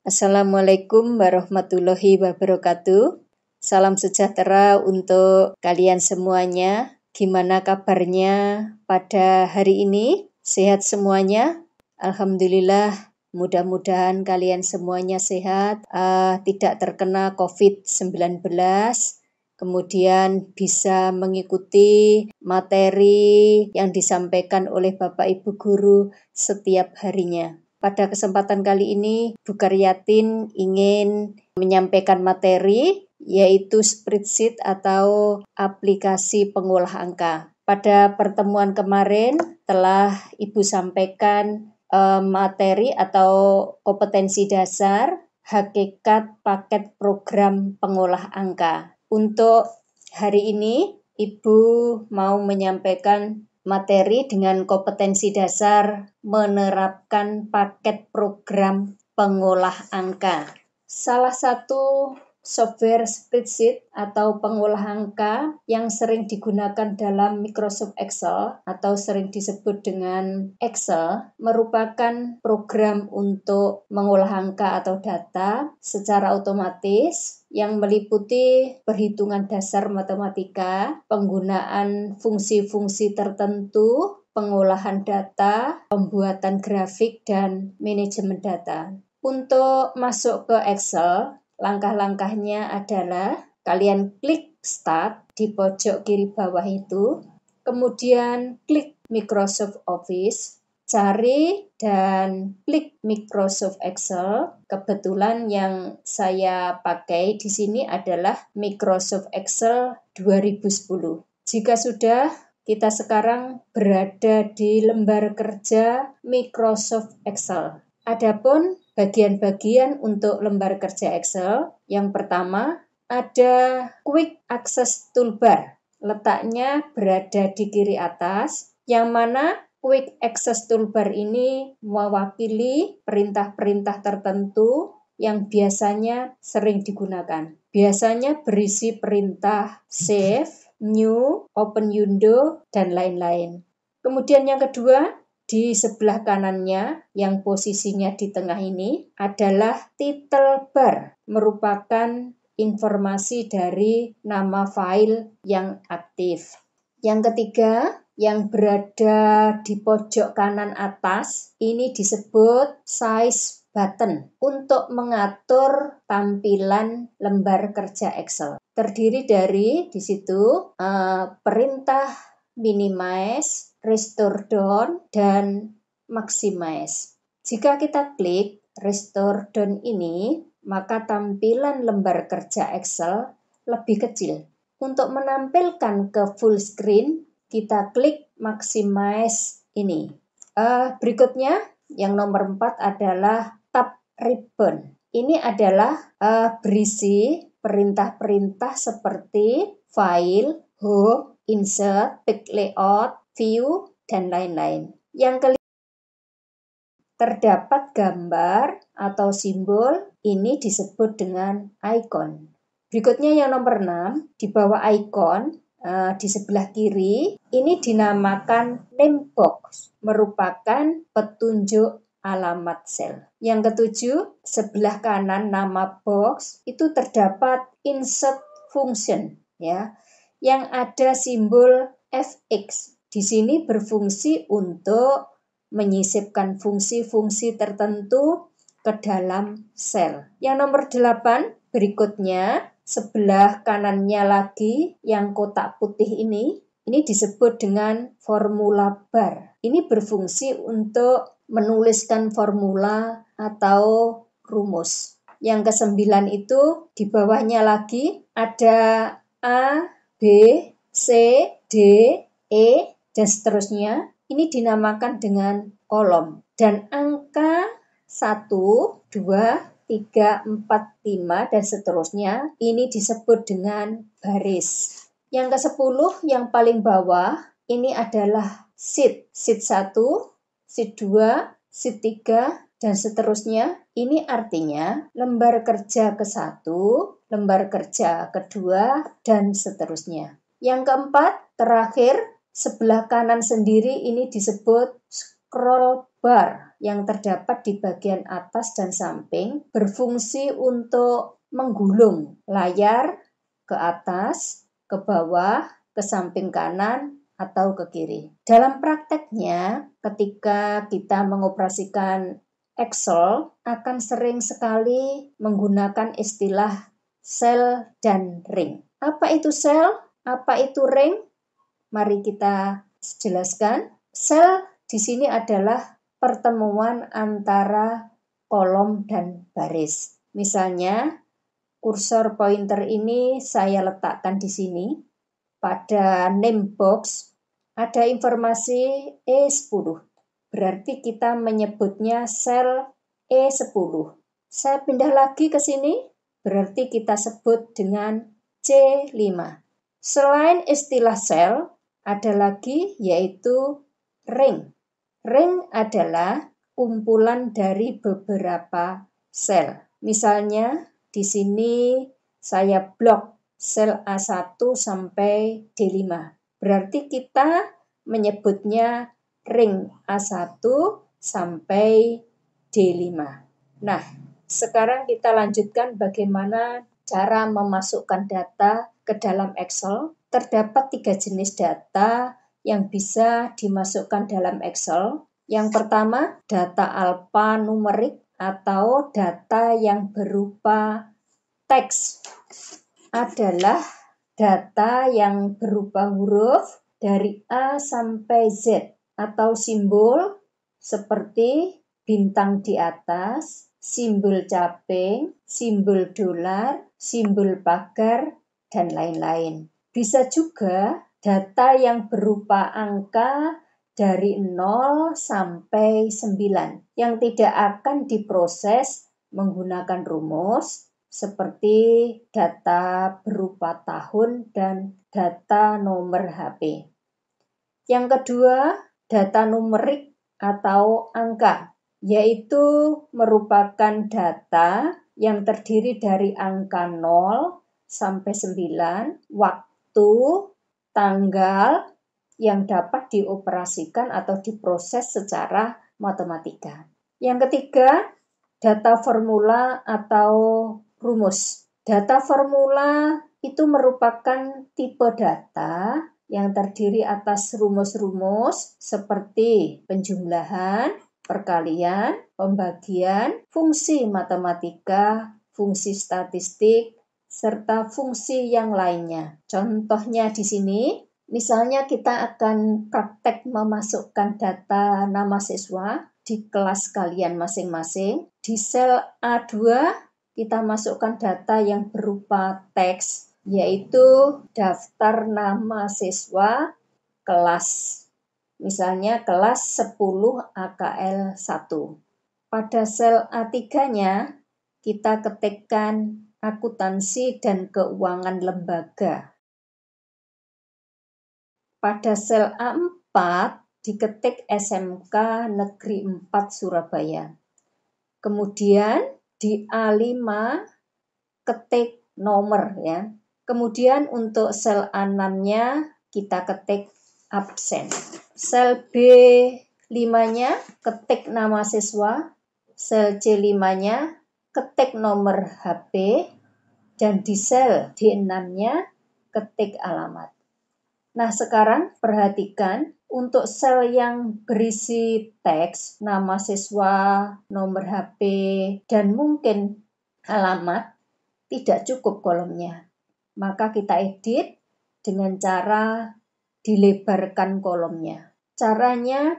Assalamualaikum warahmatullahi wabarakatuh. Salam sejahtera untuk kalian semuanya. Gimana kabarnya pada hari ini? Sehat semuanya? Alhamdulillah, mudah-mudahan kalian semuanya sehat, tidak terkena COVID-19, kemudian bisa mengikuti materi yang disampaikan oleh Bapak Ibu Guru setiap harinya. Pada kesempatan kali ini, Bu Karyatin ingin menyampaikan materi yaitu spreadsheet atau aplikasi pengolah angka. Pada pertemuan kemarin telah Ibu sampaikan materi atau kompetensi dasar hakikat paket program pengolah angka. Untuk hari ini, Ibu mau menyampaikan materi dengan kompetensi dasar menerapkan paket program pengolah angka. Salah satu software spreadsheet atau pengolah angka yang sering digunakan dalam Microsoft Excel atau sering disebut dengan Excel merupakan program untuk mengolah angka atau data secara otomatis yang meliputi perhitungan dasar matematika, penggunaan fungsi-fungsi tertentu, pengolahan data, pembuatan grafik, dan manajemen data. Untuk masuk ke Excel, langkah-langkahnya adalah kalian klik Start di pojok kiri bawah itu, kemudian klik Microsoft Office, cari dan klik Microsoft Excel. Kebetulan yang saya pakai di sini adalah Microsoft Excel 2010. Jika sudah, kita sekarang berada di lembar kerja Microsoft Excel. Adapun bagian-bagian untuk lembar kerja Excel, yang pertama ada Quick Access Toolbar. Letaknya berada di kiri atas, yang mana Quick Access Toolbar ini mewakili perintah-perintah tertentu yang biasanya sering digunakan. Biasanya berisi perintah save, new, open window, dan lain-lain. Kemudian yang kedua, di sebelah kanannya yang posisinya di tengah ini adalah title bar, merupakan informasi dari nama file yang aktif. Yang ketiga, yang berada di pojok kanan atas, ini disebut size button untuk mengatur tampilan lembar kerja Excel. Terdiri dari di situ perintah minimize, restore down, dan maximize. Jika kita klik restore down ini, maka tampilan lembar kerja Excel lebih kecil. Untuk menampilkan ke full screen, kita klik maximize ini. Berikutnya, yang nomor 4 adalah tab ribbon. Ini adalah berisi perintah-perintah seperti file, home, insert, pick layout, view, dan lain-lain. Yang kelima, terdapat gambar atau simbol, ini disebut dengan icon. Berikutnya yang nomor 6, di bawah icon, di sebelah kiri, ini dinamakan name box, merupakan petunjuk alamat sel. Yang ketujuh, sebelah kanan nama box, itu terdapat insert function, ya, yang ada simbol FX. Di sini berfungsi untuk menyisipkan fungsi-fungsi tertentu ke dalam sel. Yang nomor 8, berikutnya, sebelah kanannya lagi yang kotak putih ini disebut dengan formula bar. Ini berfungsi untuk menuliskan formula atau rumus. Yang ke-9 itu di bawahnya lagi ada A, B, C, D, E, dan seterusnya. Ini dinamakan dengan kolom. Dan angka 1, 2, 3, 4, 5, dan seterusnya, ini disebut dengan baris. Yang ke-10, yang paling bawah, ini adalah sheet. Sheet 1, sheet 2, sheet 3, dan seterusnya. Ini artinya lembar kerja ke-1, lembar kerja kedua, dan seterusnya. Yang keempat, terakhir, sebelah kanan sendiri ini disebut scroll bar yang terdapat di bagian atas dan samping berfungsi untuk menggulung layar ke atas, ke bawah, ke samping kanan, atau ke kiri. Dalam prakteknya, ketika kita mengoperasikan Excel, akan sering sekali menggunakan istilah sel dan ring. Apa itu sel? Apa itu ring? Mari kita jelaskan. Sel di sini adalah pertemuan antara kolom dan baris. Misalnya, kursor pointer ini saya letakkan di sini. Pada name box ada informasi E10. Berarti kita menyebutnya sel E10. Saya pindah lagi ke sini, berarti kita sebut dengan C5. Selain istilah sel, ada lagi yaitu ring. Ring adalah kumpulan dari beberapa sel. Misalnya di sini saya blok sel A1 sampai D5. Berarti kita menyebutnya ring A1 sampai D5. Nah, sekarang kita lanjutkan bagaimana cara memasukkan data ke dalam Excel. Terdapat 3 jenis data yang bisa dimasukkan dalam Excel. Yang pertama, data alphanumerik atau data yang berupa teks. Adalah data yang berupa huruf dari A sampai Z atau simbol seperti bintang di atas, simbol caping, simbol dolar, simbol pagar, dan lain-lain. Bisa juga data yang berupa angka dari 0 sampai 9 yang tidak akan diproses menggunakan rumus seperti data berupa tahun dan data nomor HP. Yang kedua, data numerik atau angka, yaitu merupakan data yang terdiri dari angka 0 sampai 9, waktu, tanggal yang dapat dioperasikan atau diproses secara matematika. Yang ketiga, data formula atau rumus. Data formula itu merupakan tipe data yang terdiri atas rumus-rumus seperti penjumlahan, perkalian, pembagian, fungsi matematika, fungsi statistik, serta fungsi yang lainnya. Contohnya di sini, misalnya kita akan praktek memasukkan data nama siswa di kelas kalian masing-masing. Di sel A2 kita masukkan data yang berupa teks, yaitu daftar nama siswa kelas. Misalnya kelas 10 AKL 1. Pada sel A3-nya kita ketikkan akuntansi dan keuangan lembaga. Pada sel A4 diketik SMK Negeri 4 Surabaya. Kemudian di A5 ketik nomor ya. Kemudian untuk sel A6-nya kita ketik absen. Sel B5-nya ketik nama siswa, sel C5-nya ketik nomor HP, dan di sel D6-nya ketik alamat. Nah, sekarang perhatikan untuk sel yang berisi teks, nama siswa, nomor HP, dan mungkin alamat, tidak cukup kolomnya. Maka kita edit dengan cara dilebarkan kolomnya. Caranya,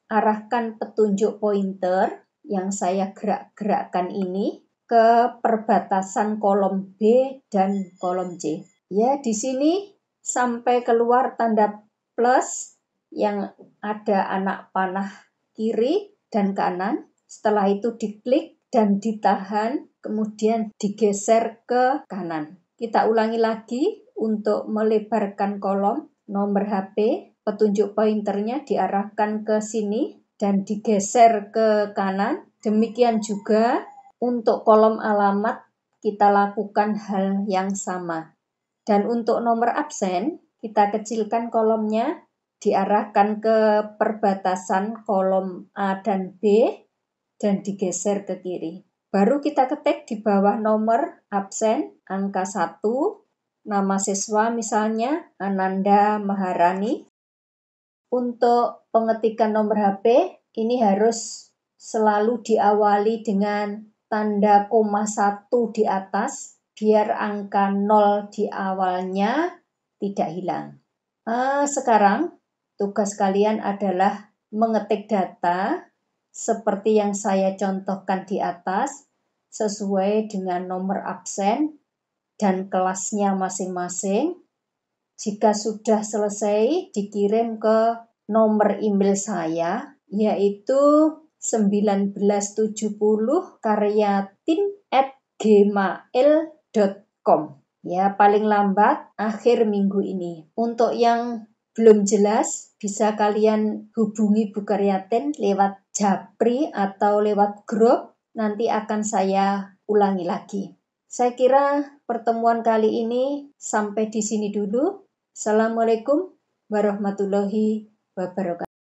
arahkan petunjuk pointer yang saya gerak-gerakkan ini ke perbatasan kolom B dan kolom C. Ya, di sini sampai keluar tanda plus yang ada anak panah kiri dan kanan. Setelah itu diklik dan ditahan, kemudian digeser ke kanan. Kita ulangi lagi untuk melebarkan kolom nomor HP. Petunjuk pointernya diarahkan ke sini dan digeser ke kanan. Demikian juga untuk kolom alamat kita lakukan hal yang sama. Dan untuk nomor absen, kita kecilkan kolomnya, diarahkan ke perbatasan kolom A dan B dan digeser ke kiri. Baru kita ketik di bawah nomor absen angka 1, nama siswa misalnya Ananda Maharani. Untuk pengetikan nomor HP ini harus selalu diawali dengan tanda koma 1 di atas biar angka 0 di awalnya tidak hilang. Sekarang tugas kalian adalah mengetik data seperti yang saya contohkan di atas sesuai dengan nomor absen dan kelasnya masing-masing. Jika sudah selesai, dikirim ke nomor email saya, yaitu 1970karyatin@gmail.com. Ya, paling lambat akhir minggu ini. Untuk yang belum jelas, bisa kalian hubungi Bu Karyatin lewat Japri atau lewat grup, nanti akan saya ulangi lagi. Saya kira pertemuan kali ini sampai di sini dulu. Assalamualaikum warahmatullahi wabarakatuh.